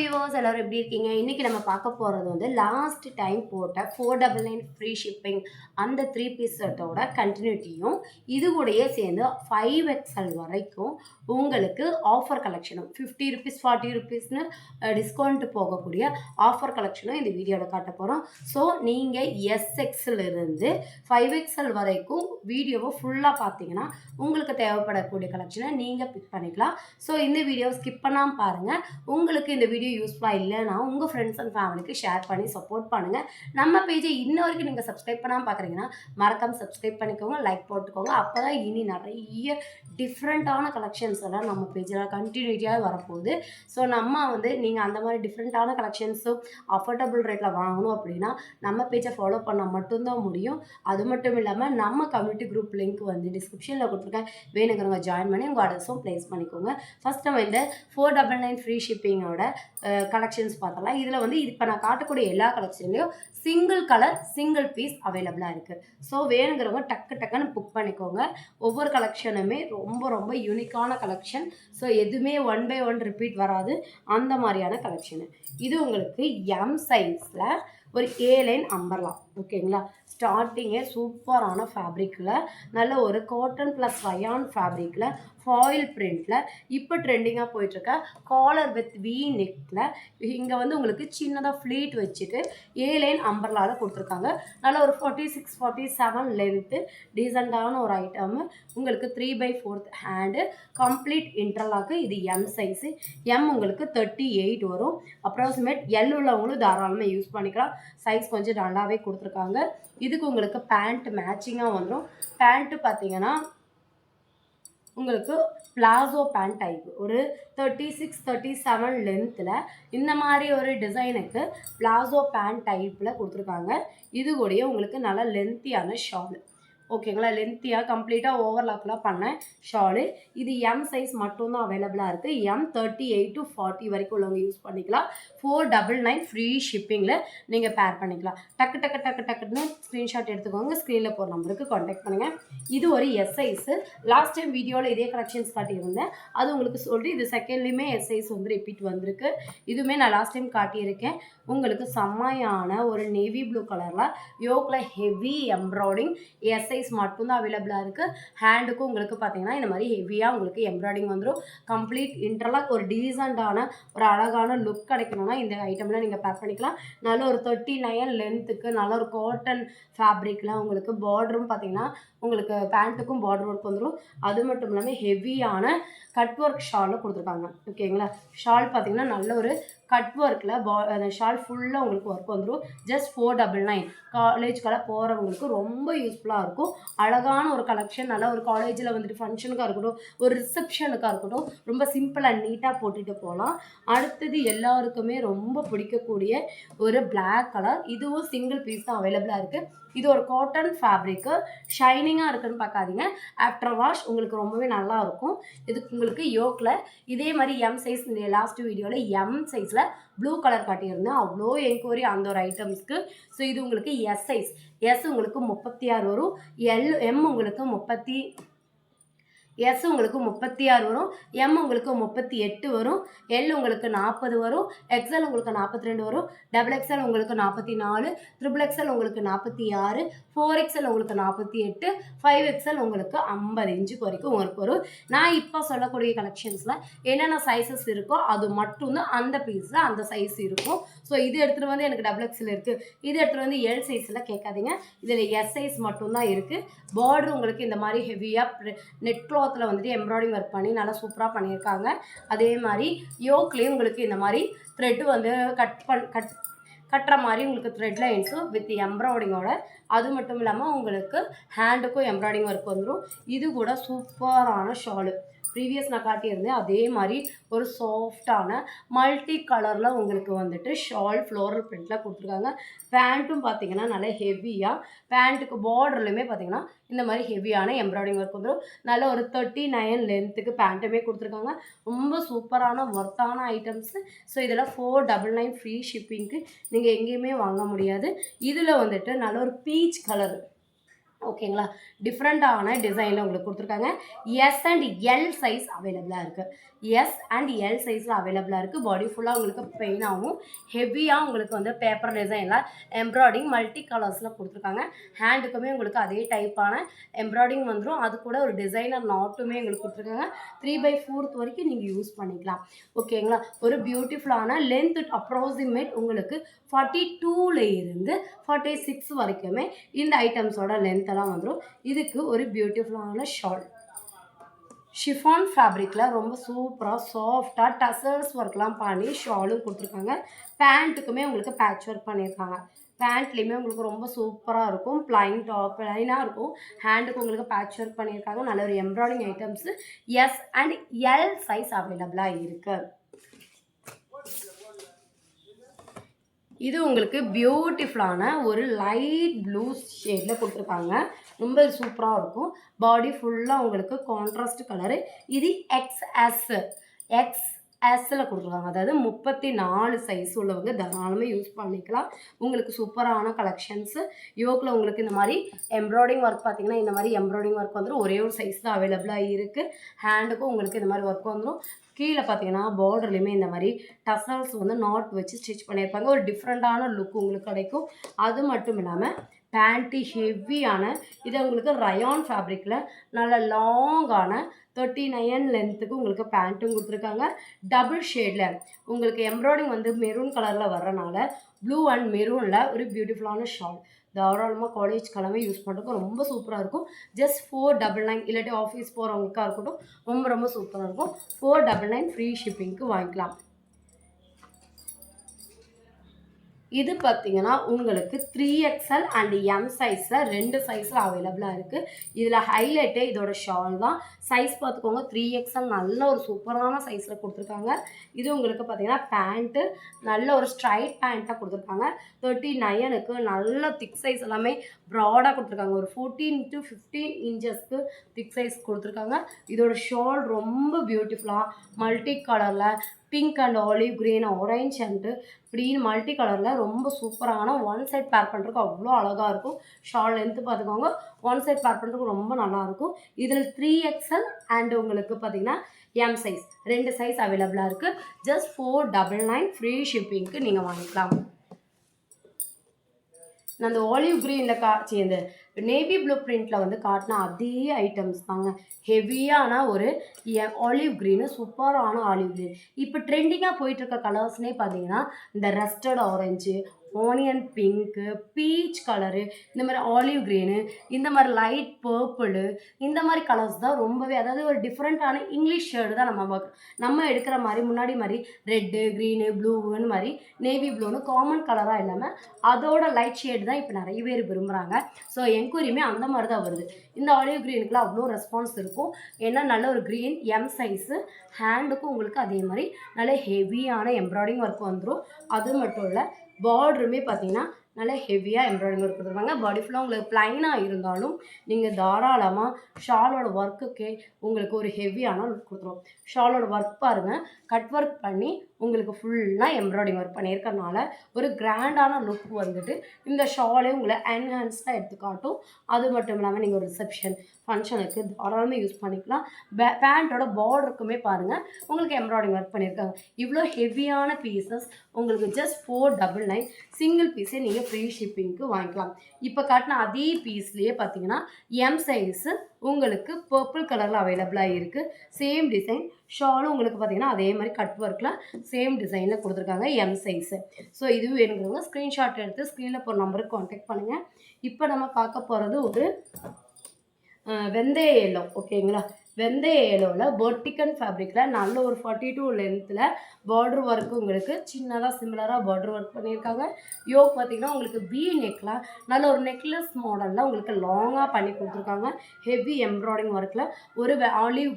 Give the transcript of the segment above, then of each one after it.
Viewers எல்லாரும் எப்படி இருக்கீங்க? இன்னைக்கு நம்ம பார்க்க போறது வந்து லாஸ்ட் டைம் போட்ட 499 ஃப்ரீ ஷிப்பிங் அந்த 3 பீஸ் செட்டோட கண்டினியூட்டியும் இது கூடயே சேர்ந்து 5XL வரைக்கும் உங்களுக்கு ஆஃபர் கலெக்ஷனும் 50 ருபீஸ் 40 ருபீஸ்னு டிஸ்கவுண்ட் போகக்கூடிய ஆஃபர் கலெக்ஷனும் இந்த வீடியோவில் காட்ட போகிறோம். ஸோ நீங்கள் SXL இருந்து 5XL வரைக்கும் வீடியோவை ஃபுல்லாக பார்த்தீங்கன்னா உங்களுக்கு தேவைப்படக்கூடிய கலெக்ஷனை நீங்கள் பிக் பண்ணிக்கலாம். ஸோ இந்த வீடியோ ஸ்கிப் பண்ணாமல் பாருங்கள். உங்களுக்கு இந்த வீடியோ யூஸ்ஃபுல்லாக இல்லைன்னா உங்கள் ஃப்ரெண்ட்ஸ் அண்ட் ஃபேமிலிக்கு ஷேர் பண்ணி சப்போர்ட் பண்ணுங்கள். நம்ம பேஜை இன்ன வரைக்கும் நீங்கள் சப்ஸ்கிரைப் பண்ணாமல் பார்க்குறீங்கன்னா மறக்காமல் சப்ஸ்கிரைப் பண்ணிக்கோங்க, லைக் போட்டுக்கோங்க. அப்போ தான் இனி நிறைய டிஃப்ரெண்ட்டான கலெக்ஷன்ஸ் எல்லாம் நம்ம பேஜில் கண்டினியூட்டியாக வரப்போகுது. ஸோ நம்ம வந்து நீங்கள் அந்த மாதிரி டிஃப்ரெண்ட்டான கலெக்ஷன்ஸும் அஃபோர்டபுள் ரேட்டில் வாங்கணும் அப்படின்னா நம்ம பேஜை ஃபாலோ பண்ணால் மட்டும்தான் முடியும். அது மட்டும் இல்லாமல் நம்ம கம்யூனிட்டி குரூப் லிங்க் வந்து டிஸ்கிரிப்ஷனில் கொடுத்துருக்கேன், வேணுங்கிறவங்க ஜாயின் பண்ணி உங்கள் ஆர்டர்ஸும் ப்ளேஸ் பண்ணிக்கோங்க. ஃபஸ்ட் நம்ம இந்த 499 ஃப்ரீ ஷிப்பிங்கோட கலெக்ஷன்ஸ் பார்த்தலாம். இதில் வந்து இப்போ நான் காட்டக்கூடிய எல்லா கலெக்ஷன்லையும் சிங்கிள் கலர் சிங்கிள் பீஸ் அவைலபிளாக இருக்குது. ஸோ வேணுங்கிறவங்க டக்குன்னு புக் பண்ணிக்கோங்க. ஒவ்வொரு கலெக்ஷனுமே ரொம்ப ரொம்ப யூனிக்கான கலெக்ஷன். ஸோ எதுவுமே 1 by 1 ரிப்பீட் வராது, அந்த மாதிரியான கலெக்ஷனு. இது உங்களுக்கு எம் சைஸில் ஒரு A-லைன் அம்பர்லாம், ஓகேங்களா? ஸ்டார்டிங்கே சூப்பரான ஃபேப்ரிக்கில் நல்ல ஒரு காட்டன் ப்ளஸ் ரயான் ஃபேப்ரிக்கில் ஃபாயில் பிரிண்டில் இப்போ ட்ரெண்டிங்காக போயிட்டுருக்க காலர் வித் வி நெக்கில் இங்கே வந்து உங்களுக்கு சின்னதாக ஃப்ளீட் வச்சுட்டு A-லைன் அம்பர்லாவில் கொடுத்துருக்காங்க. நல்ல ஒரு 46 47 லென்த்து டீசெண்டான ஒரு ஐட்டமு. உங்களுக்கு 3/4 ஹேண்டு கம்ப்ளீட் இன்டர்லாக்கு. இது எம் சைஸு. எம் உங்களுக்கு 38 வரும். அப்ராக்சிமேட் எல் உள்ளவங்களும் தாராளமாக யூஸ் பண்ணிக்கலாம். சைஸ் கொஞ்சம் நல்லாவே கொடுத்துருக்காங்க. இதுக்கு உங்களுக்கு பேண்ட் மேட்சிங்காக வந்துடும். பேண்ட்டு பார்த்தீங்கன்னா உங்களுக்கு பிளாசோ பேண்ட் டைப் ஒரு 36 37 லென்த்தில் இந்த மாதிரி ஒரு டிசைனுக்கு பிளாசோ பேண்ட் டைப்பில் கொடுத்துருக்காங்க. இது கூடயே உங்களுக்கு நல்லா லென்த்தியான ஷாலு, ஓகேங்களா? லென்த்தியாக கம்ப்ளீட்டாக ஓவர்லாக்லாம் பண்ண ஷாலு. இது எம் சைஸ் மட்டும்தான் அவைலபிளாக இருக்குது. எம் 38 to 40 வரைக்கும் உள்ளவங்க யூஸ் பண்ணிக்கலாம். 499 ஃப்ரீ ஷிப்பிங்கில் நீங்கள் பேர் பண்ணிக்கலாம். டக்குன்னு ஸ்க்ரீன்ஷாட் எடுத்துக்கோங்க, ஸ்க்ரீனில் போகிற நம்பருக்கு காண்டாக்ட் பண்ணுங்கள். இது ஒரு எஸ் சைஸு. லாஸ்ட் டைம் வீடியோவில் இதே கலெக்ஷன்ஸ் காட்டியிருந்தேன், அது உங்களுக்கு சொல்லிட்டு இது செகண்ட்லேயுமே எஸ் சைஸ் வந்து ரிப்பீட் வந்திருக்கு. இதுவுமே நான் லாஸ்ட் டைம் காட்டியிருக்கேன். உங்களுக்கு செம்மையான ஒரு நேவி ப்ளூ கலரில் யோக்கில் ஹெவி எம்ப்ராய்டிங் எஸ் சைஸ் மட்டும்தான் அவைலபிளாக இருக்குது. ஹேண்டுக்கும் உங்களுக்கு பார்த்தீங்கன்னா இந்த மாதிரி ஹெவியாக உங்களுக்கு எம்ப்ராய்டிங் வந்துடும். கம்ப்ளீட் இன்டர்லாக் ஒரு டீசெண்டான ஒரு அழகான லுக் கிடைக்கணும்னா இந்த ஐட்டமில் நீங்கள் பேக் பண்ணிக்கலாம். நல்ல ஒரு 39 லென்த்துக்கு நல்ல ஒரு காட்டன் ஃபேப்ரிக்கில் உங்களுக்கு பார்டரும் பார்த்தீங்கன்னா உங்களுக்கு பேண்ட்டுக்கும் பார்டர் ஒர்க் வந்துடும். அது மட்டும் இல்லாமல் ஹெவியான கட் ஒர்க் ஷாலில் கொடுத்துருக்காங்க, ஓகேங்களா? ஷால் பார்த்தீங்கன்னா நல்ல ஒரு கட் ஒர்க்கில் அந்த ஷால் ஃபுல்லாக உங்களுக்கு ஒர்க் வந்துடும். ஜஸ்ட் 499. காலேஜ்க்கெல்லாம் போகிறவங்களுக்கு ரொம்ப யூஸ்ஃபுல்லாக இருக்கும். அழகான ஒரு கலெக்ஷன். நல்லா ஒரு காலேஜில் வந்துட்டு ஃபங்க்ஷனுக்காக இருக்கட்டும், ஒரு ரிசப்ஷனுக்காக இருக்கட்டும், ரொம்ப சிம்பிள் அண்ட் நீட்டாக போட்டுட்டு போகலாம். அடுத்தது எல்லாருக்குமே ரொம்ப பிடிக்கக்கூடிய ஒரு பிளாக் கலர். இதுவும் சிங்கிள் பீஸ் தான் அவைலபிளாக இருக்குது. இது ஒரு காட்டன் ஃபேப்ரிக்கு. ஷைனிங்காக இருக்குன்னு பார்க்காதீங்க, ஆஃப்டர் வாஷ் உங்களுக்கு ரொம்பவே நல்லா இருக்கும். இதுக்கு உங்களுக்கு யோக்கில் இதே மாதிரி எம் சைஸ் லாஸ்ட் வீடியோவில் எம் சைஸில் ப்ளூ கலர் காட்டியிருந்தேன். அவ்வளோ என்கொயரி அந்த ஒரு ஐட்டம்ஸ்க்கு. ஸோ இது உங்களுக்கு எஸ் சைஸ். எஸ் உங்களுக்கு 36 வரும். எம் உங்களுக்கு எஸ் உங்களுக்கு 36 வரும். எம் உங்களுக்கு 38 வரும். எல் உங்களுக்கு 40 வரும். எக்ஸ்எல் உங்களுக்கு 42 வரும். XXL உங்களுக்கு 44, XXL உங்களுக்கு 46, 4XL உங்களுக்கு 48, 5XL உங்களுக்கு 50 இன்ச்சுக்கு வரைக்கும் உங்களுக்கு வரும். நான் இப்போ சொல்லக்கூடிய கலெக்ஷன்ஸில் என்னென்ன சைஸஸ் இருக்கோ அது மட்டும்தான் அந்த பீஸில் அந்த சைஸ் இருக்கும். ஸோ இது எடுத்துகிட்டு வந்து எனக்கு XXL இருக்குது, இது எடுத்துகிட்டு வந்து எல் சைஸில் கேட்காதீங்க. இதில் எஸ் சைஸ் மட்டும்தான் இருக்குது. பார்டர் உங்களுக்கு இந்த மாதிரி ஹெவியாக நெட் கிளாத்தில் வந்துட்டு எம்ப்ராய்டிங் ஒர்க் பண்ணி நல்லா சூப்பராக பண்ணியிருக்காங்க. அதே மாதிரி யோக்லேயும் உங்களுக்கு இந்த மாதிரி த்ரெட்டு வந்து கட்டுற மாதிரி உங்களுக்கு த்ரெட் லைன்ஸும் வித் எம்ப்ராய்டிங்கோட. அது மட்டும் இல்லாமல் உங்களுக்கு ஹேண்டுக்கும் எம்ப்ராய்டிங் ஒர்க் வந்துடும். இது கூட சூப்பரான ஷாலு ப்ரீவியஸ் நான் காட்டியிருந்தேன். அதே மாதிரி ஒரு சாஃப்டான மல்டி கலரில் உங்களுக்கு வந்துட்டு ஷால் ஃப்ளோரல் பிரிண்டில் கொடுத்துருக்காங்க. பேண்ட்டும் பார்த்தீங்கன்னா நல்லா ஹெவியாக, பேண்ட்டுக்கு பார்டர்லையுமே பார்த்தீங்கன்னா இந்த மாதிரி ஹெவியான எம்ப்ராய்டிங் ஒர்க் வந்துடும். நல்ல ஒரு 39 லென்த்துக்கு பேண்ட்டுமே கொடுத்துருக்காங்க. ரொம்ப சூப்பரான ஒர்த்தான ஐட்டம்ஸு. ஸோ இதில் 499 ஃப்ரீ ஷிப்பிங்க்கு நீங்கள் எங்கேயுமே வாங்க முடியாது. இதில் வந்துட்டு நல்ல ஒரு பீச் கலரு ஓகேங்களா. டிஃப்ரெண்ட்டான டிசைனில் உங்களுக்கு கொடுத்துருக்காங்க. எஸ் அண்ட் எல் சைஸ் அவைலபிளாக இருக்குது. எஸ் அண்ட் எல் சைஸில் அவைலபிளாக இருக்குது. பாடி ஃபுல்லாக உங்களுக்கு பெயினாகவும் ஹெவியாக உங்களுக்கு வந்து பேப்பர் டிசைனில் எம்ப்ராய்டிங் மல்டி கலர்ஸில் கொடுத்துருக்காங்க. ஹேண்டுக்குமே உங்களுக்கு அதே டைப்பான எம்ப்ராய்டிங் வந்துடும். அது கூட ஒரு டிசைனர் நாட்டுமே உங்களுக்கு கொடுத்துருக்காங்க. 3/4 வரைக்கும் நீங்கள் யூஸ் பண்ணிக்கலாம். ஓகேங்களா. ஒரு பியூட்டிஃபுல்லான லென்த் அப்ராக்சிமேட் உங்களுக்கு 42ல இருந்து 46 வரைக்குமே இந்த ஐட்டம்ஸோட லென்த்தெல்லாம் வந்துடும். இதுக்கு ஒரு பியூட்டிஃபுல்லான ஷால் ஷிஃபான் ஃபேப்ரிக்கில் ரொம்ப சூப்பராக சாஃப்டாக டசல்ஸ் ஒர்க்லாம் பண்ணி ஷாலும் கொடுத்துருக்காங்க. பேண்ட்டுக்குமே உங்களுக்கு பேட்ச் ஒர்க் பண்ணியிருக்காங்க. பேண்ட்லேயுமே உங்களுக்கு ரொம்ப சூப்பராக இருக்கும். ப்ளைனாக இருக்கும். ஹேண்டுக்கு உங்களுக்கு பேட்ச் ஒர்க் பண்ணியிருக்காங்க. நல்ல ஒரு எம்ப்ராய்டிங் items S and L size அவைலபிளாக இருக்குது. இது உங்களுக்கு பியூட்டிஃபுல்லான ஒரு லைட் ப்ளூ ஷேடில் கொடுத்துருக்காங்க. ரொம்ப சூப்பராக இருக்கும். பாடி ஃபுல்லாக உங்களுக்கு கான்ட்ராஸ்ட் கலரு. இது எக்ஸ்எஸ்ஸில் கொடுத்துருக்காங்க. அதாவது 34 சைஸ் உள்ளவங்க தாராளமாக யூஸ் பண்ணிக்கலாம். உங்களுக்கு சூப்பரான கலெக்ஷன்ஸு. யோக்கில் உங்களுக்கு இந்த மாதிரி எம்ப்ராய்டிங் ஒர்க் பார்த்தீங்கன்னா இந்த மாதிரி எம்ப்ராய்டிங் ஒர்க் வந்துடும். ஒரே ஒரு சைஸ் தான் அவைலபிளாக இருக்குது. ஹேண்டுக்கும் உங்களுக்கு இந்த மாதிரி ஒர்க் வந்துடும். கீழே பார்த்தீங்கன்னா பார்டர்லையுமே இந்த மாதிரி டசல்ஸ் வந்து நாட் வச்சு ஸ்டிச் பண்ணியிருப்பாங்க. ஒரு டிஃப்ரெண்ட்டான லுக் உங்களுக்கு கிடைக்கும். அது மட்டும் இல்லாமல் பேண்ட்டு ஹெவியான இது உங்களுக்கு ரயான் ஃபேப்ரிக்கில் நல்ல லாங்கான 39 லென்த்துக்கு உங்களுக்கு பேண்ட்டும் கொடுத்துருக்காங்க. டபுள் ஷேடில் உங்களுக்கு எம்ப்ராய்டிஙங் வந்து மெரூன் கலரில் வர்றனால ப்ளூ அண்ட் மெரூனில் ஒரு பியூட்டிஃபுல்லான ஷால் தாராளமாக காலேஜ் கிழமை யூஸ் பண்ணுறதுக்கு ரொம்ப சூப்பராக இருக்கும். ஜஸ்ட் 499 இல்லாட்டி ஆஃபீஸ் போகிறவங்களுக்காக இருக்கட்டும் ரொம்ப ரொம்ப சூப்பராக இருக்கும். 499 ஃப்ரீ ஷிப்பிங்க்கு வாங்கிக்கலாம். இது பார்த்தீங்கன்னா உங்களுக்கு 3XL அண்ட் எம் சைஸில் 2 சைஸில் அவைலபிளாக இருக்குது. இதில் ஹைலைட்டே இதோட ஷால் தான். சைஸ் பார்த்துக்கோங்க. 3XL நல்ல ஒரு சூப்பரான சைஸில் கொடுத்துருக்காங்க. இது உங்களுக்கு பார்த்தீங்கன்னா பேண்ட்டு நல்ல ஒரு ஸ்ட்ரைட் பேண்ட்டாக கொடுத்துருக்காங்க. 39க்கு நல்ல திக் சைஸ் எல்லாமே ப்ராடாக கொடுத்துருக்காங்க. ஒரு 14 to 15 இன்ச்சஸ்க்கு திக் சைஸ் கொடுத்துருக்காங்க. இதோட ஷால் ரொம்ப பியூட்டிஃபுல்லாக மல்டி கலரில் pink and olive green orange and இப்படின்னு மல்டி கலரில் ரொம்ப சூப்பரான ஒன் சைட் பேர் பண்ணுறதுக்கு அவ்வளோ அழகாக இருக்கும். ஷால் லென்த்து பார்த்துக்கோங்க. ஒன் சைட் பேர் பண்ணுறதுக்கு ரொம்ப நல்லாயிருக்கும். இதில் 3XL அண்ட் உங்களுக்கு பார்த்தீங்கன்னா எம் சைஸ் 2 சைஸ் அவைலபிளாக இருக்குது. ஜஸ்ட் 499 ஃப்ரீ ஷிப்பிங்க்கு நீங்கள் வாங்கிக்கலாம். நான் அந்த ஆலிவ் க்ரீனில் இந்த நேவி ப்ளூ பிரிண்டில் வந்து காட்டின அதே ஐட்டம்ஸ் தாங்க. ஹெவியான ஒரு ஆலிவ் க்ரீனு சூப்பரான ஆலிவ் க்ரீன். இப்போ ட்ரெண்டிங்காக போயிட்டுருக்க கலர்ஸ்னே பார்த்தீங்கன்னா இந்த rusted orange, onion pink, peach colour, இந்த மாதிரி ஆலிவ் க்ரீனு, இந்த மாதிரி லைட் பர்பிளு, இந்த மாதிரி கலர்ஸ் தான் ரொம்பவே, அதாவது ஒரு டிஃப்ரெண்ட்டான இங்கிலீஷ் ஷேடு தான் நம்ம எடுக்கிற மாதிரி முன்னாடி மாதிரி ரெட்டு க்ரீனு ப்ளூன்னு மாதிரி நேவி ப்ளூன்னு காமன் கலராக இல்லாமல் அதோட லைட் ஷேடு தான் இப்போ நிறைய பேர் விரும்புகிறாங்க. ஸோ என்கொயரியுமே அந்த மாதிரி தான் வருது. இந்த ஆலிவ் க்ரீனுக்குலாம் அவ்வளோ ரெஸ்பான்ஸ் இருக்கும். ஏன்னா நல்ல ஒரு க்ரீன் எம் சைஸு. ஹேண்டுக்கும் உங்களுக்கு அதே மாதிரி நல்ல ஹெவியான எம்ப்ராய்டிங் ஒர்க் வந்துடும். அது மட்டும் இல்லை பார்டருமே பார்த்தீங்கன்னா நல்ல ஹெவியாக எம்ப்ராய்டிங் ஒர்க் கொடுத்துருவாங்க. பாடி ஃபுல்லாக உங்களுக்கு ப்ளைனாக இருந்தாலும் நீங்கள் தாராளமாக ஷாலோட ஒர்க்குக்கே உங்களுக்கு ஒரு ஹெவியான லுக் கொடுத்துரும். ஷாலோட ஒர்க் பாருங்கள், கட் ஒர்க் பண்ணி உங்களுக்கு ஃபுல்லாக எம்ப்ராய்டிங் ஒர்க் பண்ணியிருக்கறனால ஒரு கிராண்டான லுக் வந்துட்டு இந்த ஷாலே உங்களை என்ஹான்ஸ்டாக எடுத்து காட்டும். அது மட்டும் இல்லாமல் நீங்கள் ஒரு ரிசப்ஷன் ஃபங்க்ஷனுக்கு தாராளமாக யூஸ் பண்ணிக்கலாம். பேண்ட்டோட பார்டருக்குமே பாருங்கள் உங்களுக்கு எம்ப்ராய்டிங் ஒர்க் பண்ணியிருக்காங்க. இவ்வளோ ஹெவியான பீசஸ் உங்களுக்கு ஜஸ்ட் 499 சிங்கிள் பீஸே நீங்கள் ஃப்ரீ ஷிப்பிங்க்கு வாங்கிக்கலாம். இப்போ காட்டின அதே பீஸ்லேயே பார்த்தீங்கன்னா எம் சைஸு உங்களுக்கு பர்பிள் கலரில் அவைலபிளாக இருக்குது. சேம் டிசைன் ஷாலும் உங்களுக்கு பார்த்தீங்கன்னா அதே மாதிரி கட் ஒர்க்கில் சேம் டிசைனில் கொடுத்துருக்காங்க எம் சைஸு. ஸோ இது வேணுங்கிறவங்க ஸ்க்ரீன்ஷாட் எடுத்து ஸ்க்ரீனில் போகிற நம்பருக்கு காண்டாக்ட் பண்ணுங்கள். இப்போ நம்ம பார்க்க போகிறது ஒரு வெந்தய எல்லோ. ஓகேங்களா. வெந்தய எல்லோவில் வெர்டிக்கல் ஃபேப்ரிக்கில் நல்ல ஒரு 42 லென்த்தில் பார்டர் ஒர்க்கு உங்களுக்கு சின்னதாக சிமிலராக பார்டர் ஒர்க் பண்ணியிருக்காங்க. யோக் பார்த்திங்கன்னா உங்களுக்கு வி நெக்கில் நல்ல ஒரு நெக்லஸ் மாடலில் உங்களுக்கு லாங்காக பண்ணி கொடுத்துருக்காங்க. ஹெவி எம்ப்ராய்டிங் ஒர்க்கில் ஒரு ஆலிவ்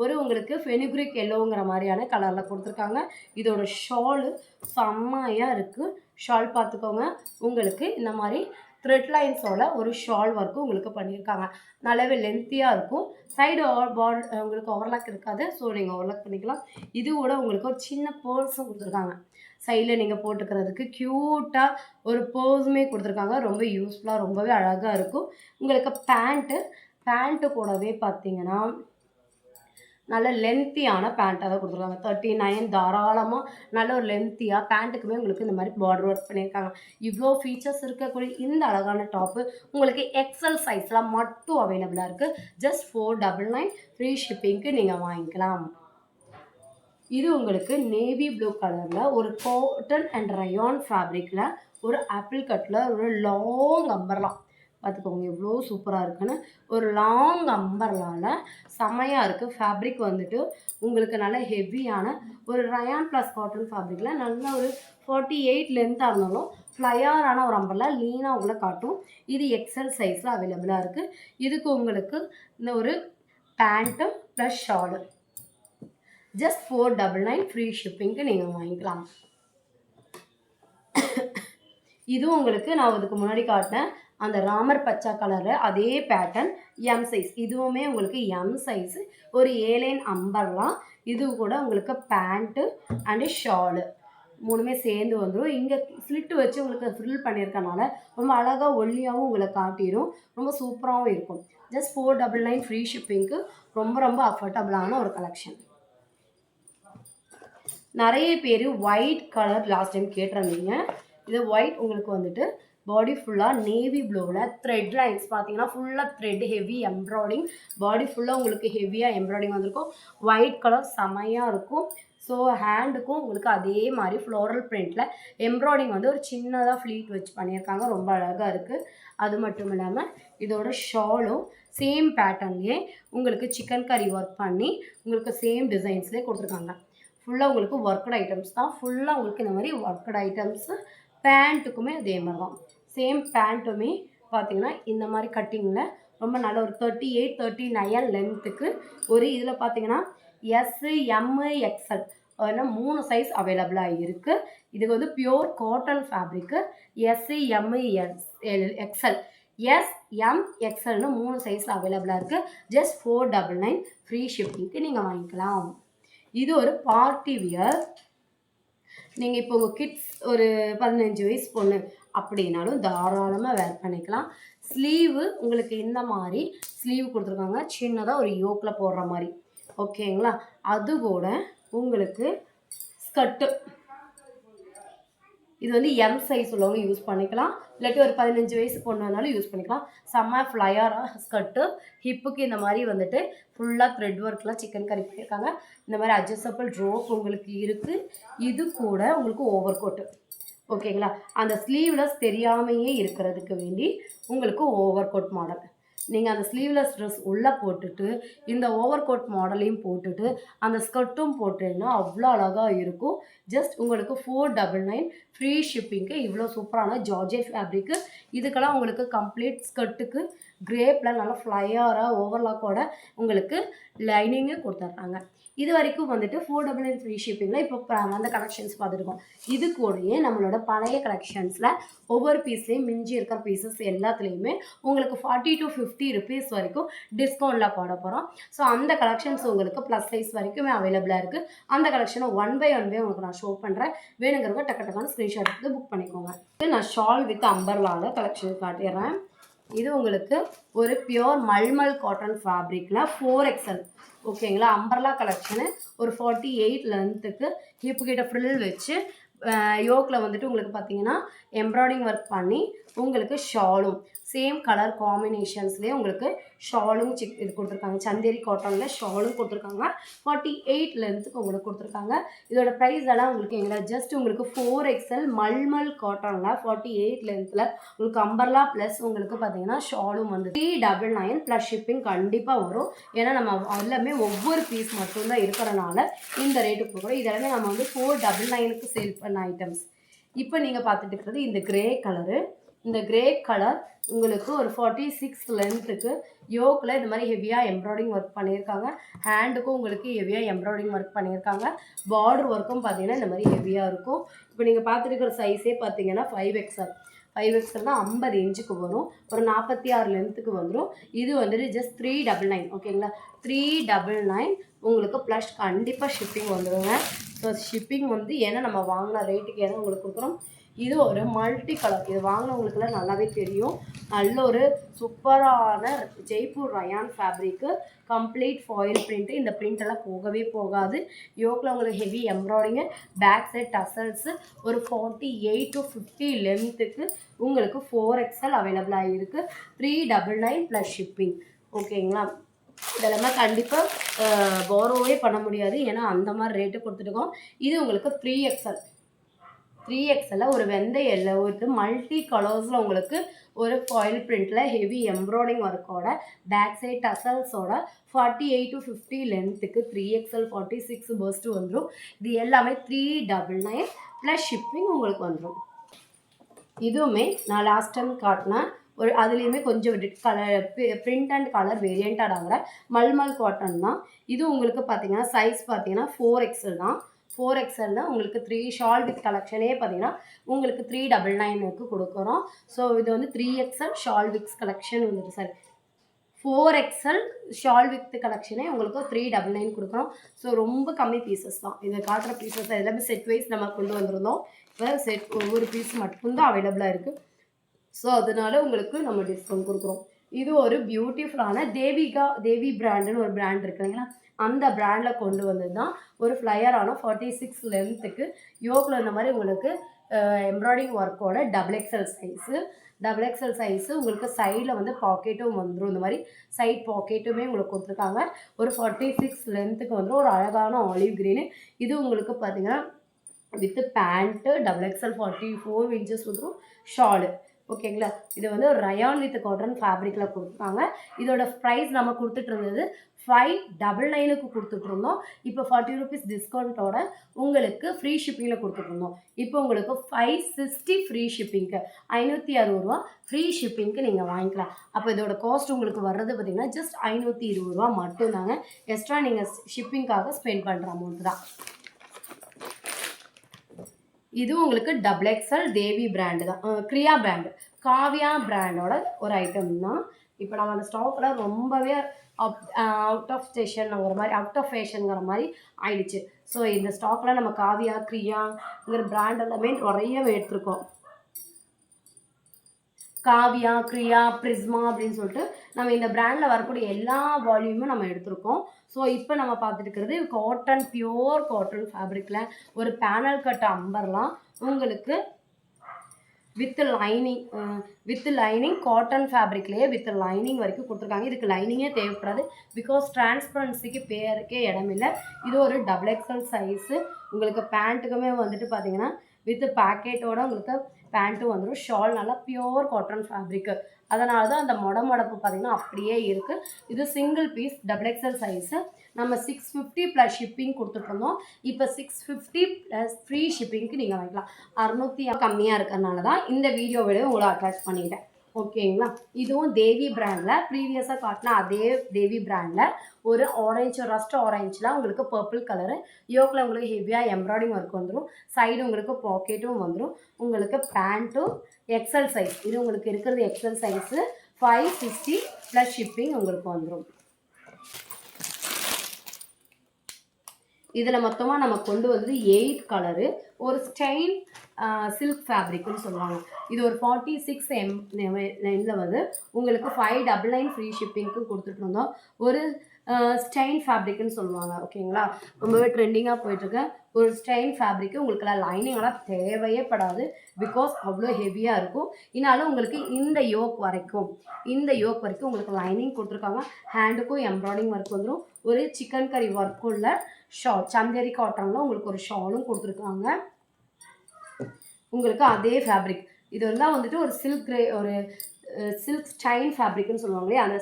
ஒரு உங்களுக்கு ஃபெனுக்ரிக் எல்லோங்கிற மாதிரியான கலரில் கொடுத்துருக்காங்க. இதோட ஷாலு செம்மையாக இருக்குது. ஷால் பார்த்துக்கோங்க. உங்களுக்கு இந்த மாதிரி த்ரெட் லைன்ஸோட ஒரு ஷால் ஒர்க்கும் உங்களுக்கு பண்ணியிருக்காங்க. நல்லாவே லென்த்தியாக இருக்கும். சைடு உங்களுக்கு ஓவர்லாக் இருக்காது. ஸோ நீங்கள் ஓவர்லாக் பண்ணிக்கலாம். இது கூட உங்களுக்கு ஒரு சின்ன பேர்ஸும் கொடுத்துருக்காங்க. சைடில் நீங்கள் போட்டுக்கிறதுக்கு க்யூட்டாக ஒரு பர்ஸுமே கொடுத்துருக்காங்க. ரொம்ப யூஸ்ஃபுல்லாக ரொம்பவே அழகாக இருக்கும். உங்களுக்கு பேண்ட்டு கூடவே பார்த்தீங்கன்னா நல்ல லென்த்தியான பேண்ட்டாக தான் கொடுத்துருக்காங்க. 39 தாராளமாக நல்ல ஒரு லென்த்தியாக பேண்ட்டுக்குமே உங்களுக்கு இந்த மாதிரி பார்டர் ஒர்க் பண்ணியிருக்காங்க. இவ்வளோ ஃபீச்சர்ஸ் இருக்கக்கூடிய இந்த அழகான டாப்பு உங்களுக்கு எக்ஸல் சைஸில் மட்டும் அவைலபிளாக இருக்குது. ஜஸ்ட் 499 ஃப்ரீ ஷிப்பிங்க்கு நீங்கள் வாங்கிக்கலாம். இது உங்களுக்கு நேவி ப்ளூ கலரில் ஒரு காட்டன் அண்ட் ரயான் ஃபேப்ரிக்கில் ஒரு ஆப்பிள் கட்டில் ஒரு லாங் அம்பர்லா பார்த்துக்கோங்க எவ்வளோ சூப்பராக இருக்குன்னு. ஒரு லாங் அம்பர்லாவில் செமையாக இருக்குது. ஃபேப்ரிக் வந்துட்டு உங்களுக்கு நல்ல ஹெவியான ஒரு ரயான் ப்ளஸ் காட்டன் ஃபேப்ரிக்கில் நல்ல ஒரு 48 லென்த்தாக இருந்தாலும் ஃப்ளையரான ஒரு அம்பர்லா லீனாக உங்களை காட்டும். இது எக்ஸல் சைஸில் அவைலபிளாக இருக்குது. இதுக்கு உங்களுக்கு இந்த ஒரு pant plus shawl just 499 free ஷிப்பிங்க்கு நீங்கள் வாங்கிக்கலாம். இதுவும் உங்களுக்கு நான் இதுக்கு முன்னாடி காட்டினேன் அந்த ராமர் பச்சை கலரு அதே பேட்டர்ன் எம் சைஸ். இதுவுமே உங்களுக்கு எம் சைஸு ஒரு ஏலைன் அம்பர்லாம். இது கூட உங்களுக்கு பேண்ட்டு அண்டு ஷாலு மூணுமே சேர்ந்து வந்துடும். இங்கே ஸ்லிட்டு வச்சு உங்களுக்கு ஃபில் பண்ணியிருக்கனால ரொம்ப அழகாக ஒல்லியாகவும் உங்களை காட்டிடும். ரொம்ப சூப்பராகவும் இருக்கும். ஜஸ்ட் 499 ஃப்ரீ ஷிப்பிங்க்கு ரொம்ப ரொம்ப அஃபோர்டபுளான ஒரு கலெக்ஷன். நிறைய பேர் ஒயிட் கலர் லாஸ்ட் டைம் கேட்டிருந்தீங்க. இது ஒயிட் உங்களுக்கு வந்துட்டு பாடி ஃபுல்லாக நேவி ப்ளூவில் த்ரெட் லைன்ஸ் பார்த்தீங்கன்னா ஃபுல்லாக த்ரெட் ஹெவி எம்ப்ராய்டிங். பாடி ஃபுல்லாக உங்களுக்கு ஹெவியாக எம்ப்ராய்டிங் வந்திருக்கும். ஒயிட் கலர் செமையாக இருக்கும். ஸோ ஹேண்டுக்கும் உங்களுக்கு அதே மாதிரி ஃப்ளோரல் பிரிண்டில் எம்ப்ராய்டிங் வந்து ஒரு சின்னதாக ஃப்ளீட் வச்சு பண்ணியிருக்காங்க. ரொம்ப அழகாக இருக்குது. அது மட்டும் இல்லாமல் இதோட ஷாலும் சேம் பேட்டர்ன்லேயே உங்களுக்கு சிக்கன் கறி ஒர்க் பண்ணி உங்களுக்கு சேம் டிசைன்ஸ்லேயே கொடுத்துருக்காங்க. ஃபுல்லாக உங்களுக்கு ஒர்க்கட் ஐட்டம்ஸ் தான். ஃபுல்லாக உங்களுக்கு இந்த மாதிரி ஒர்க்கட் ஐட்டம்ஸு. பேண்ட்டுக்குமே அதே மாதிரி தான். சேம் பேண்ட்டுமே பார்த்தீங்கன்னா இந்த மாதிரி கட்டிங்கில் ரொம்ப நல்ல ஒரு 38 39 லென்த்துக்கு ஒரு இதில் பார்த்தீங்கன்னா எஸ்ஸு எம்மு எக்ஸல் அதனால் 3 சைஸ் அவைலபிளாக இருக்குது. இதுக்கு வந்து pure cotton fabric. S M XL S M எக்ஸல்னு 3 சைஸில் அவைலபிளாக இருக்குது. ஜஸ்ட் 499 ஃப்ரீ ஷிப்பிங்க்கு நீங்கள் வாங்கிக்கலாம். இது ஒரு பார்ட்டி வியர். நீங்கள் இப்போ உங்கள் கிட்ஸ் ஒரு 15 வயசு பொண்ணு அப்படின்னாலும் தாராளமாக வேர் பண்ணிக்கலாம். ஸ்லீவு உங்களுக்கு இந்த மாதிரி ஸ்லீவ் கொடுத்துருக்காங்க. சின்னதாக ஒரு யோக்கில் போடுற மாதிரி ஓகேங்களா. அது கூட உங்களுக்கு ஸ்கர்ட்டு இது வந்து எம் சைஸ் உள்ளவங்க யூஸ் பண்ணிக்கலாம். இல்லாட்டி ஒரு 15 வயசு பொண்ணு வேணாலும் யூஸ் பண்ணிக்கலாம். செம்ம ஃப்ளையராக ஸ்கர்ட்டு. ஹிப்புக்கு இந்த மாதிரி வந்துட்டு ஃபுல்லாக த்ரெட் ஒர்க்லாம் சிக்கன் கறி பண்ணியிருக்காங்க. இந்த மாதிரி அட்ஜஸ்டபிள் ரோப் உங்களுக்கு இருக்குது. இது கூட உங்களுக்கு ஓவர் கோட்டு ஓகேங்களா. அந்த ஸ்லீவ்லெஸ் தெரியாமையே இருக்கிறதுக்கு வேண்டி உங்களுக்கு ஓவர் கோட் மாடல். நீங்கள் அந்த ஸ்லீவ்லெஸ் ட்ரெஸ் உள்ளே போட்டுட்டு இந்த ஓவர் கோட் மாடலையும் போட்டுட்டு அந்த ஸ்கர்ட்டும் போட்டிங்கன்னா அவ்வளோ அழகாக இருக்கும். ஜஸ்ட் உங்களுக்கு 499 ஃப்ரீ ஷிப்பிங்க்கு இவ்வளோ சூப்பரான ஜார்ஜெட் ஃபேப்ரிக்கு. இதுக்கெல்லாம் உங்களுக்கு கம்ப்ளீட் ஸ்கர்ட்டுக்கு கிரேப்பில் நல்லா ஃப்ளையராக ஓவர்லாக்கோட உங்களுக்கு லைனிங்கு கொடுத்துட்றாங்க. இது வரைக்கும் வந்துட்டு 499 ஃப்ரீ ஷிப்பிங்கில் இப்போ அந்த கலெக்ஷன்ஸ் பார்த்துருக்கோம். இது கூடயே நம்மளோட பழைய கலெக்ஷன்ஸில் ஒவ்வொரு பீஸ்லேயும் மிஞ்சி இருக்கிற பீசஸ் எல்லாத்துலேயுமே உங்களுக்கு 40 to 50 ருபீஸ் வரைக்கும் டிஸ்கவுண்ட்டில் போட போகிறோம். ஸோ அந்த கலெக்ஷன்ஸ் உங்களுக்கு ப்ளஸ் சைஸ் வரைக்குமே அவைலபிளாக இருக்குது. அந்த கலெக்ஷனை ஒன் பை உங்களுக்கு நான் ஷோ பண்ணுறேன். வேணுங்கிறவங்க டக்குன்னு ஸ்க்ரீன்ஷாட் எடுத்து புக் பண்ணிக்கோங்க. நான் ஷால் வித் அம்பர்லாவில் கலெக்ஷன் காட்டிடுறேன். இது உங்களுக்கு ஒரு பியோர் மல்மல் காட்டன் ஃபேப்ரிக்கில் 4XL ஓகேங்களா. அம்பர்லா கலெக்ஷனு ஒரு 48 லென்த்துக்கு ஹிப்பு கிட்ட ஃப்ரில் வச்சு யோக்கில் வந்துட்டு உங்களுக்கு பார்த்தீங்கன்னா எம்ப்ராய்டிங் ஒர்க் பண்ணி உங்களுக்கு ஷாலும் சேம் கலர் காம்பினேஷன்ஸ்லேயே உங்களுக்கு ஷாலும் இது கொடுத்துருக்காங்க. சந்தேரி காட்டனில் ஷாலும் கொடுத்துருக்காங்க. 48 லென்த்துக்கு உங்களுக்கு கொடுத்துருக்காங்க. இதோட ப்ரைஸ் எல்லாம் உங்களுக்கு எங்களை ஜஸ்ட் உங்களுக்கு 4XL மல்மல் காட்டனில் 48 லென்த்தில் உங்களுக்கு அம்பர்லா ப்ளஸ் உங்களுக்கு பார்த்தீங்கன்னா ஷாலும் வந்து 399 ப்ளஸ் ஷிப்பிங் கண்டிப்பாக வரும். ஏன்னா நம்ம எல்லாமே ஒவ்வொரு பீஸ் மட்டும்தான் இருக்கிறனால இந்த ரேட்டுக்கு போகிறோம். இதெல்லாமே நம்ம வந்து 499க்கு சேல் பண்ண ஐட்டம்ஸ். இப்போ நீங்கள் பார்த்துட்டு இருக்கிறது இந்த கிரே கலரு. இந்த கிரே கலர் உங்களுக்கு ஒரு 46 லென்த்துக்கு யோக்கில் இந்த மாதிரி ஹெவியாக எம்ப்ராய்டிங் ஒர்க் பண்ணியிருக்காங்க. ஹேண்டுக்கும் உங்களுக்கு ஹெவியாக எம்ப்ராய்டிங் ஒர்க் பண்ணியிருக்காங்க. பார்டர் ஒர்க்கும் பார்த்தீங்கன்னா இந்த மாதிரி ஹெவியாக இருக்கும். இப்போ நீங்கள் பார்த்துருக்கிற சைஸே பார்த்தீங்கன்னா 5XL 5XLனா 50 இன்ச்சுக்கு வரும். ஒரு 46 லென்த்துக்கு வந்துடும். இது வந்துட்டு ஜஸ்ட் 399 ஓகேங்களா. 399 உங்களுக்கு ப்ளஸ் கண்டிப்பாக ஷிப்பிங் வந்துடுங்க. ஸோ ஷிப்பிங் வந்து ஏன்னா நம்ம வாங்கின ரேட்டுக்கு ஏன்னா உங்களுக்கு கொடுக்குறோம். இது ஒரு மல்டி கலர், இது வாங்கினவங்களுக்குலாம் நல்லாவே தெரியும். நல்ல ஒரு சூப்பரான Jaipur rayon fabric, complete foil print. இந்த பிரிண்டெல்லாம் போகவே போகாது. யோக்கில் உங்களுக்கு ஹெவி எம்ப்ராய்டிங்கு, பேக் சைட் டசல்ஸு, ஒரு 48 to 50 லென்த்துக்கு உங்களுக்கு 4XL அவைலபிளாக இருக்குது. 399 ப்ளஸ் ஷிப்பிங் ஓகேங்களா. இதெல்லாமே கண்டிப்பாக போரோவே பண்ண முடியாது, ஏன்னா அந்த மாதிரி ரேட்டு கொடுத்துட்டுருக்கோம். இது உங்களுக்கு 3XL ஒரு வெந்தய எல்லோ வித் மல்டி கலர்ஸில் உங்களுக்கு ஒரு ஃபாயில் பிரிண்டில் ஹெவி எம்ப்ராய்டிங் ஒர்க்கோட பேக் சைட் டசல்ஸோட 48 to 50 லென்த்துக்கு 3XL 46 பர்ஸ்ட்டு வந்துடும். இது எல்லாமே 399 ப்ளஸ் ஷிப்பிங் உங்களுக்கு வந்துடும். இதுவுமே நான் லாஸ்ட் டைம் காட்டினேன் ஒரு அதுலேயுமே கொஞ்சம் கலர் பிரிண்ட் அண்ட் கலர் வேரியண்ட்டாக ஆகிற மல்மல் காட்டன் தான். இது உங்களுக்கு பார்த்தீங்கன்னா சைஸ் பார்த்தீங்கன்னா 4XL தான். 4XL உங்களுக்கு 3 ஷால் வித் கலெக்ஷனே பார்த்தீங்கன்னா உங்களுக்கு 399க்கு கொடுக்குறோம். ஸோ இது வந்து 3XL ஷால் வித் கலெக்ஷன் வந்துட்டு சார் 4XL ஷால் வித் கலெக்ஷனே உங்களுக்கு 399 கொடுக்குறோம். ஸோ ரொம்ப கம்மி பீசஸ் தான் இதை காட்டுற பீசஸ் எல்லாமே செட் வைஸ் நம்ம கொண்டு வந்திருந்தோம். இப்போ செட் ஒவ்வொரு பீஸ் மட்டும்தான் அவைலபிளாக இருக்குது. ஸோ அதனால உங்களுக்கு நம்ம டிஸ்கவுண்ட் கொடுக்குறோம். இது ஒரு பியூட்டிஃபுல்லான தேவி பிராண்டுன்னு ஒரு பிராண்ட் இருக்கு இல்லைங்களா, அந்த பிராண்டில் கொண்டு வந்தது தான். ஒரு ஃப்ளையரான 46 லென்த்துக்கு யோக்கில் இந்த மாதிரி உங்களுக்கு எம்ப்ராய்டிங் ஒர்க்கோட டபுள் எக்ஸல் சைஸு உங்களுக்கு சைடில் வந்து பாக்கெட்டும் வந்துடும். இந்த மாதிரி சைட் பாக்கெட்டுமே உங்களுக்கு கொடுத்துருக்காங்க. ஒரு 46 லென்த்துக்கு வந்துடும். ஒரு அழகான ஆலிவ் க்ரீனு. இது உங்களுக்கு பார்த்தீங்கன்னா வித் பேண்ட்டு XXL 44 இன்ச்சஸ் வந்துடும். ஷாலு ஓகேங்களா. இது வந்து ரயான் வித் காட்டன் ஃபேப்ரிக்கில் கொடுத்துருக்காங்க. இதோட ப்ரைஸ் நம்ம கொடுத்துட்டு இருந்தது 599க்கு கொடுத்துட்ருந்தோம். இப்போ 40 rupees டிஸ்கவுண்ட்டோட உங்களுக்கு ஃப்ரீ ஷிப்பிங்கில் கொடுத்துட்ருந்தோம். இப்போ உங்களுக்கு 560 ஃப்ரீ ஷிப்பிங்க்கு 560 ரூபா ஃப்ரீ ஷிப்பிங்க்கு நீங்கள் வாங்கிக்கலாம். அப்போ இதோட காஸ்ட் உங்களுக்கு வர்றது பார்த்திங்கன்னா ஜஸ்ட் 520 ரூபா மட்டும்தாங்க. எக்ஸ்ட்ரா நீங்கள் ஷிப்பிங்காக ஸ்பெண்ட் பண்ணுற அமௌண்ட் தான். இது உங்களுக்கு XXL தேவி பிராண்டு தான், கிரியா பிராண்டு, காவியா பிராண்டோட ஒரு ஐட்டம் தான். இப்போ நம்ம அந்த ஸ்டாக்கில் ரொம்பவே அவுட் ஆஃப் ஃபேஷனுங்கிற மாதிரி ஆயிடுச்சு. ஸோ இந்த ஸ்டாக்கில் நம்ம காவியா கிரியாங்கிற பிராண்ட் எல்லாமே நிறைய எடுத்திருக்கோம். காவியா கிரியா பிரிஸ்மா அப்படின்னு சொல்லிட்டு நம்ம இந்த பிராண்டில் வரக்கூடிய எல்லா வால்யூமும் நம்ம எடுத்திருக்கோம். ஸோ இப்போ நம்ம பார்த்துட்டு இருக்கிறது காட்டன், பியோர் காட்டன் ஃபேப்ரிக்கில் ஒரு பேனல் கட் அம்பர்லாம் உங்களுக்கு வித் லைனிங் காட்டன் ஃபேப்ரிக்லேயே வித் லைனிங் வரைக்கும் கொடுத்துருக்காங்க. இதுக்கு லைனிங்கே தேவைப்படாது, பிகாஸ் டிரான்ஸ்பரன்சிக்கு பேருக்கே இடமில்லை. இது ஒரு XXL சைஸு. உங்களுக்கு பேண்ட்டுக்குமே வந்துட்டு பார்த்தீங்கன்னா வித் பேக்கெட்டோட உங்களுக்கு பேண்ட்டும் வந்துடும். ஷால் நல்லா பியோர் காட்டன் ஃபேப்ரிக்கு, அதனால தான் அந்த மொடப்பு பார்த்திங்கன்னா அப்படியே இருக்குது. இது சிங்கிள் பீஸ் XXL சைஸு. நம்ம 650 ப்ளஸ் ஷிப்பிங் கொடுத்துட்ருந்தோம். இப்போ 650 ப்ளஸ் ஃப்ரீ ஷிப்பிங்க்கு நீங்கள் வாங்கிக்கலாம். 600 கம்மியாக இருக்கிறதுனால தான் இந்த வீடியோவிட உங்களை அட்டாச் பண்ணிட்டேன் ஓகேங்களா. இதுவும் தேவி பிராண்டில் ப்ரீவியஸாக காட்டினா அதே தேவி பிராண்டில் ஒரு ஆரஞ்சு, ரஸ்ட் ஆரஞ்சில் உங்களுக்கு பர்பிள் கலரு, யோக்கில் உங்களுக்கு ஹெவியாக எம்ப்ராய்டிங் ஒர்க் வந்துடும். சைடு உங்களுக்கு பாக்கெட்டும் வந்துடும். உங்களுக்கு பேண்ட்டும் எக்ஸல் சைஸ், இது உங்களுக்கு இருக்கிறது எக்ஸல் சைஸு. 560 ப்ளஸ் ஷிப்பிங் உங்களுக்கு வந்துடும். இதில் மொத்தமாக நம்ம கொண்டு வந்து 8 கலரு, ஒரு ஸ்டெயின் சில்க் ஃபேப்ரிக்னு சொல்லுவாங்க. இது ஒரு 46 எம்ல வந்து உங்களுக்கு 599 ஃப்ரீ ஷிப்பிங்க்கு கொடுத்துட்ருந்தோம். ஒரு ஸ்டெயின் ஃபேப்ரிக்னு சொல்லுவாங்க ஓகேங்களா. ரொம்பவே ட்ரெண்டிங்காக போயிட்டுருக்கு ஒரு ஸ்டெயின் ஃபேப்ரிக்கு. உங்களுக்குலாம் லைனிங்கெல்லாம் தேவையே படாது, பிகாஸ் அவ்வளோ ஹெவியாக இருக்கும். இதனால உங்களுக்கு இந்த யோக் வரைக்கும் உங்களுக்கு லைனிங் கொடுத்துருக்காங்க. ஹேண்டுக்கும் எம்ப்ராய்டிங் ஒர்க் வந்துடும். ஒரு சிக்கன் கறி ஒர்க்குள்ள ஷால், சந்தேரி காட்டனில் உங்களுக்கு ஒரு ஷாலும் கொடுத்துருக்காங்க. உங்களுக்கு அதே ஃபேப்ரிக் இதெல்லாம் வந்துட்டு ஒரு சில்க் ஸ்டைன் ஃபேப்ரிக்னு சொல்லுவாங்களே, அந்த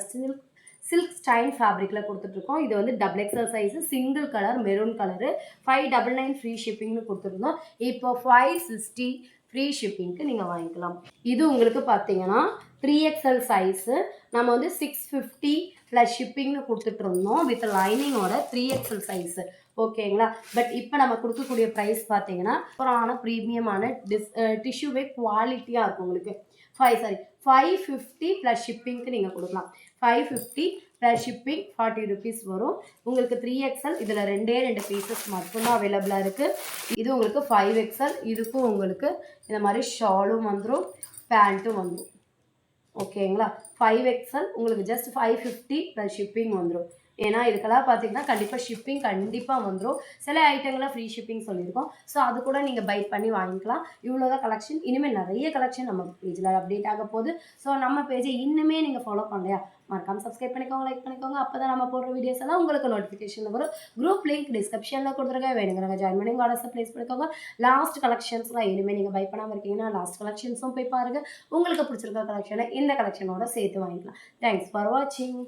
சில்க் ஸ்டைன் ஃபேப்ரிக்கில் கொடுத்துட்ருக்கோம். இது வந்து XXL size, single colour maroon colour. 599 free ஷிப்பிங்னு கொடுத்துருந்தோம். இப்போ 560 ஃப்ரீ ஷிப்பிங்க்கு நீங்கள் வாங்கிக்கலாம். இது உங்களுக்கு பார்த்தீங்கன்னா 3XL சைஸு. நம்ம வந்து 650 ப்ளஸ் ஷிப்பிங்னு கொடுத்துட்ருந்தோம் வித் லைனிங்கோட 3XL சைஸு ஓகேங்களா. பட் இப்போ நம்ம கொடுக்கக்கூடிய ப்ரைஸ் பார்த்தீங்கன்னா சூப்பரான ப்ரீமியமான டிஷ்யூவே குவாலிட்டியாக இருக்கும் உங்களுக்கு. 550 ப்ளஸ் ஷிப்பிங்க்கு நீங்கள் கொடுக்கலாம். 550 ப்ளஸ் ஷிப்பிங் 40 ருபீஸ் வரும். உங்களுக்கு 3XL இதில் ரெண்டு பீசஸ் மட்டும்தான் அவைலபிளாக இருக்குது. இது உங்களுக்கு 5XL. இதுக்கும் உங்களுக்கு இந்த மாதிரி ஷாலும் வந்துடும், பேண்ட்டும் வந்துடும். ஓகேங்களா. 5XL உங்களுக்கு ஜஸ்ட் 550 ப்ளஸ் ஷிப்பிங் வந்துடும். ஏன்னா இதுக்கெல்லாம் பார்த்தீங்கன்னா கண்டிப்பாக ஷிப்பிங் கண்டிப்பாக வந்துடும். சில ஐட்டங்கள்லாம் ஃப்ரீ ஷிப்பிங் சொல்லியிருக்கோம். ஸோ அது கூட நீங்கள் பை பண்ணி வாங்கிக்கலாம். இவ்வளோதான் கலெக்ஷன். இனிமேல் நிறைய கலெக்ஷன் நம்ம பேஜில் அப்டேட் ஆக போகுது. ஸோ நம்ம பேஜை இன்னுமே நீங்கள் ஃபாலோ பண்ணலையா, மறக்காமல் சப்ஸ்கிரைப் பண்ணிக்கோங்க, லைக் பண்ணிக்கோங்க. அப்போ தான் நம்ம போடுற வீடியோஸ் எல்லாம் உங்களுக்கு நோட்டிஃபிகேஷன் வரும். குரூப் லிங்க் டிஸ்கிரிப்ஷனில் கொடுத்துருக்கேன், வேணுங்கிறவங்க ஜாயின் பண்ணி வாட்ஸ்அப் ப்ளேஸ் பண்ணிக்கோங்க. லாஸ்ட் கலெக்ஷன்ஸ்லாம் இனிமேல் நீங்கள் பை பண்ணாமல் இருக்கீங்கன்னா லாஸ்ட் கலெக்ஷன்ஸும் போய் பாருங்கள். உங்களுக்கு பிடிச்சிருக்க கலெக்ஷனை இந்த கலெக்ஷனோட சேர்த்து வாங்கிக்கலாம். தேங்க்ஸ் ஃபார் வாட்சிங்.